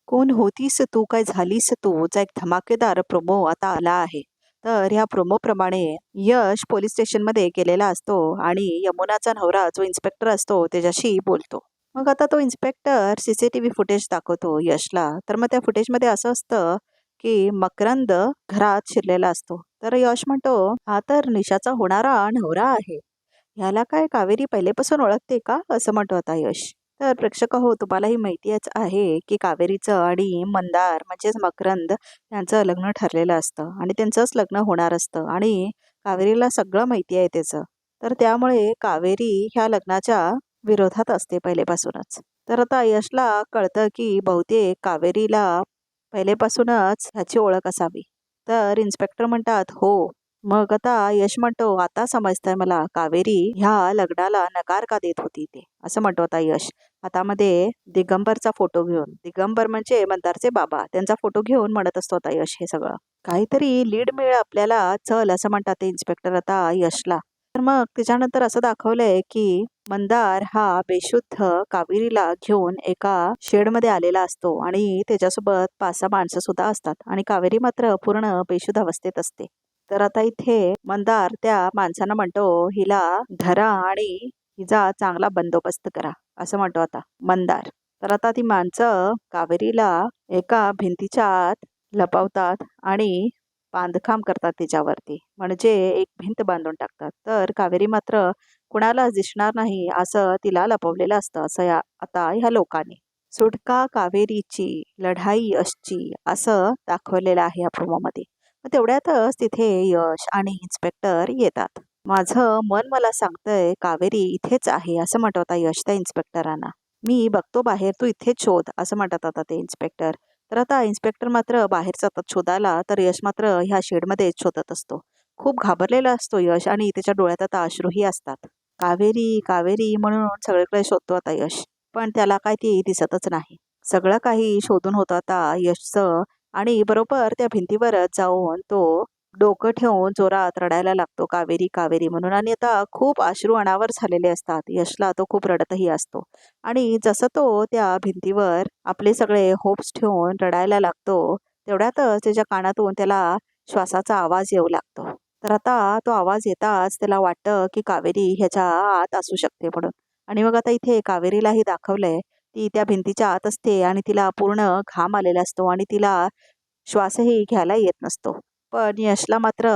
कोण होतीस तू काय झालीस तूचा एक धमाकेदार प्रोमो आता आला आहे. तर ह्या प्रोमोप्रमाणे यश पोलीस स्टेशनमध्ये गेलेला असतो आणि यमुनाचा नवरा जो इन्स्पेक्टर असतो त्याच्याशी बोलतो. मग आता तो इन्स्पेक्टर सीसीटीव्ही फुटेज दाखवतो यशला. तर मग त्या फुटेजमध्ये असं असतं की मकरंद घरात शिरलेला असतो. तर यश म्हणतो, हा तर निशाचा होणारा नवरा आहे. ह्याला काय कावेरी पहिलेपासून ओळखते का, असं म्हणतो आता यश. तर प्रेक्षक हो, तुम्हालाही माहितीच आहे की कावेरीचं आणि मंदार म्हणजेच मकरंद यांचं लग्न ठरलेलं असतं आणि त्यांचंच लग्न होणार असतं आणि कावेरीला सगळं माहिती आहे त्याचं. तर त्यामुळे कावेरी ह्या लग्नाच्या विरोधात असते पहिलेपासूनच. तर आता यशला कळतं की बहुतेक कावेरीला पहिलेपासूनच ह्याची ओळख असावी. तर इन्स्पेक्टर म्हणतात हो. मग आता यश म्हणतो, आता समजतंय मला कावेरी ह्या लग्नाला नकार का देत होती ते, असं म्हणतो आता यश. हातामध्ये दिगंबरचा फोटो घेऊन, दिगंबर म्हणजे मंदारचे बाबा, त्यांचा फोटो घेऊन म्हणत असतो आता यश हे सगळं. काहीतरी लीड मिळ आपल्याला, चल असं म्हणतात ते इन्स्पेक्टर आता यशला. तर मग त्याच्यानंतर असं दाखवलंय की मंदार हा बेशुद्ध कावेरीला घेऊन एका शेडमध्ये आलेला असतो आणि त्याच्यासोबत 5-6 माणसं सुद्धा असतात आणि कावेरी मात्र पूर्ण बेशुद्ध अवस्थेत असते. तर आता इथे मंदार त्या माणसांना म्हणतो, हिला धरा आणि हिचा चांगला बंदोबस्त करा, असं म्हणतो आता मंदार. तर आता ती माणसं कावेरीला एका भिंतीच्या आत लपवतात आणि बांधकाम करतात तिच्यावरती, म्हणजे एक भिंत बांधून टाकतात. तर कावेरी मात्र कुणालाच दिसणार नाही असं तिला लपवलेलं असतं. असं आता ह्या लोकांनी सुटका कावेरीची, लढाई यशची, असं दाखवलेलं आहे या प्रोमोमध्ये. मग तेवढ्यातच तिथे यश आणि इन्स्पेक्टर येतात. माझं मन मला सांगतंय कावेरी इथेच आहे, असं म्हणत होता यश त्या इन्स्पेक्टरांना. मी बघतो बाहेर, तू इथेच शोध, असं म्हणतात आता ते इन्स्पेक्टर. तर आता इन्स्पेक्टर मात्र बाहेर जातात शोधायला, तर यश मात्र ह्या शेडमध्ये शोधत असतो. खूप घाबरलेला असतो यश आणि त्याच्या डोळ्यात आता अश्रूही असतात. कावेरी कावेरी म्हणून सगळीकडे शोधतो आता यश, पण त्याला काय ती दिसतच नाही. सगळं काही शोधून होतं आता यशचं आणि बरोबर त्या भिंतीवरच जाऊन तो डोकं ठेवून जोरात रडायला लागतो, कावेरी कावेरी म्हणून. आणि आता खूप अश्रू अनावर झालेले असतात यशला, तो खूप रडतही असतो. आणि जसं तो त्या भिंतीवर आपले सगळे होप्स ठेवून रडायला लागतो, तेवढ्यातच त्याच्या कानातून त्याला श्वासाचा आवाज येऊ लागतो. तर आता तो आवाज येताच त्याला वाटतं की कावेरी ह्याच्या आत असू शकते म्हणून. आणि मग आता इथे कावेरीलाही दाखवलंय, ती त्या भिंतीच्या आत असते आणि तिला पूर्ण घाम आलेला असतो आणि तिला श्वासही घ्यायला येत नसतो. पण यशला मात्र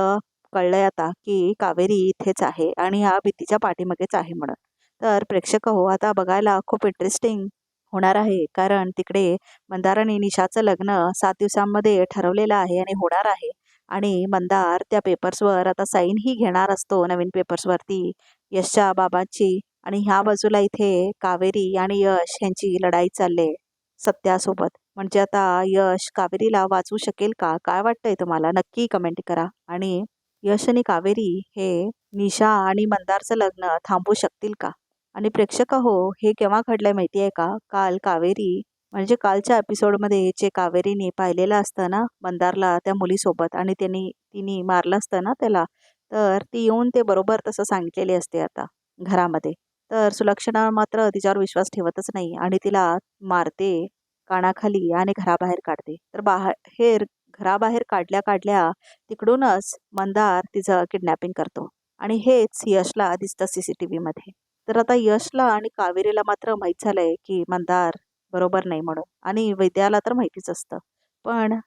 कळलंय आता की कावेरी इथेच आहे आणि ह्या भीतीच्या पाठीमागेच आहे म्हणून. तर प्रेक्षक हो, आता बघायला खूप इंटरेस्टिंग होणार आहे, कारण तिकडे मंदार आणि निशाचं लग्न 7 दिवसांमध्ये ठरवलेलं आहे आणि होणार आहे. आणि मंदार त्या पेपर्सवर आता साईनही घेणार असतो, नवीन पेपर्सवरती यशच्या बाबांची. आणि ह्या बाजूला इथे कावेरी आणि यश यांची लढाई चालली सत्यासोबत. म्हणजे आता यश कावेरीला वाचवू शकेल का? काय वाटतंय तुम्हाला? नक्की कमेंट करा. आणि यश आणि कावेरी हे निशा आणि मंदारचं लग्न थांबवू शकतील का? आणि प्रेक्षक हो, हे केव्हा घडलंय माहिती आहे का? काल कावेरी म्हणजे कालच्या एपिसोडमध्ये जे कावेरीने पाहिलेलं असतं ना मंदारला त्या मुलीसोबत, आणि तिने मारलं असतं ना त्याला, तर ती येऊन ते बरोबर तसं सांगितलेली असते आता घरामध्ये. तर सुलक्षणा मात्र तिच्यावर विश्वास ठेवतच नाही आणि तिला मारते कानाखाली आणि घराबाहेर काढते. तर बाहेर घराबाहेर काढल्या काढल्या तिकडूनच मंदार तिचं किडनॅपिंग करतो आणि हेच यशला दिसतं सीसीटीव्ही मध्ये. तर आता यशला आणि कावेरीला मात्र माहीत झालंय की मंदार बरोबर नाही म्हणून, आणि वैद्याला तर माहितीच असतं. पण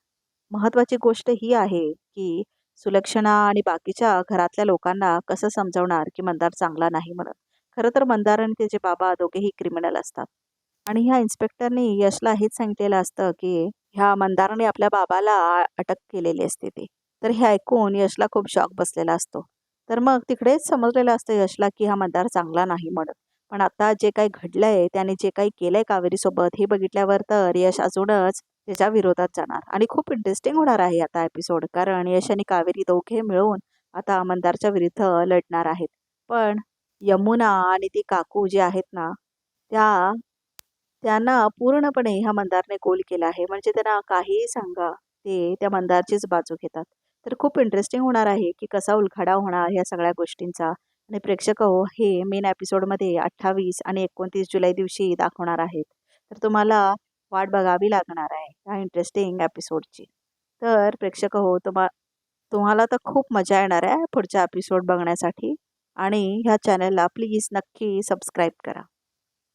महत्वाची गोष्ट ही आहे की सुलक्षणा आणि बाकीच्या घरातल्या लोकांना कसं समजवणार की मंदार चांगला नाही म्हणून. खरं तर मंदार आणि त्याचे बाबा दोघेही क्रिमिनल असतात. आणि ह्या इन्स्पेक्टरने यशला हेच सांगितलेलं असतं की ह्या मंदाराने आपल्या बाबाला अटक केलेली असते ते. तर हे ऐकून यशला खूप शॉक बसलेला असतो. तर मग तिकडेच समजलेलं असतं यशला की हा मंदार चांगला नाही म्हणून. पण आता जे काही घडलंय, त्याने जे काही केलंय कावेरीसोबत, हे बघितल्यावर तर यश अजूनच त्याच्या विरोधात जाणार आणि खूप इंटरेस्टिंग होणार आहे आता एपिसोड, कारण यश आणि कावेरी दोघे मिळून आता मंदारच्या विरुद्ध लढणार आहेत. पण यमुना आणि ती काकू जे आहेत ना, त्या त्यांना पूर्णपणे ह्या मंदारने गोल केला आहे. म्हणजे त्यांना काहीही सांगा, ते त्या मंदारचीच बाजू घेतात. तर खूप इंटरेस्टिंग होणार आहे की कसा उलगडा होणार ह्या सगळ्या गोष्टींचा. आणि प्रेक्षक हो, हे मेन एपिसोडमध्ये 28 आणि 29 जुलै दिवशी दाखवणार आहेत. तर तुम्हाला वाट बघावी लागणार आहे ह्या इंटरेस्टिंग एपिसोडची. तर प्रेक्षक हो, तुम्हाला तर खूप मजा येणार आहे पुढचा एपिसोड बघण्यासाठी आणि ह्या चॅनलला प्लीज नक्की सबस्क्राईब करा.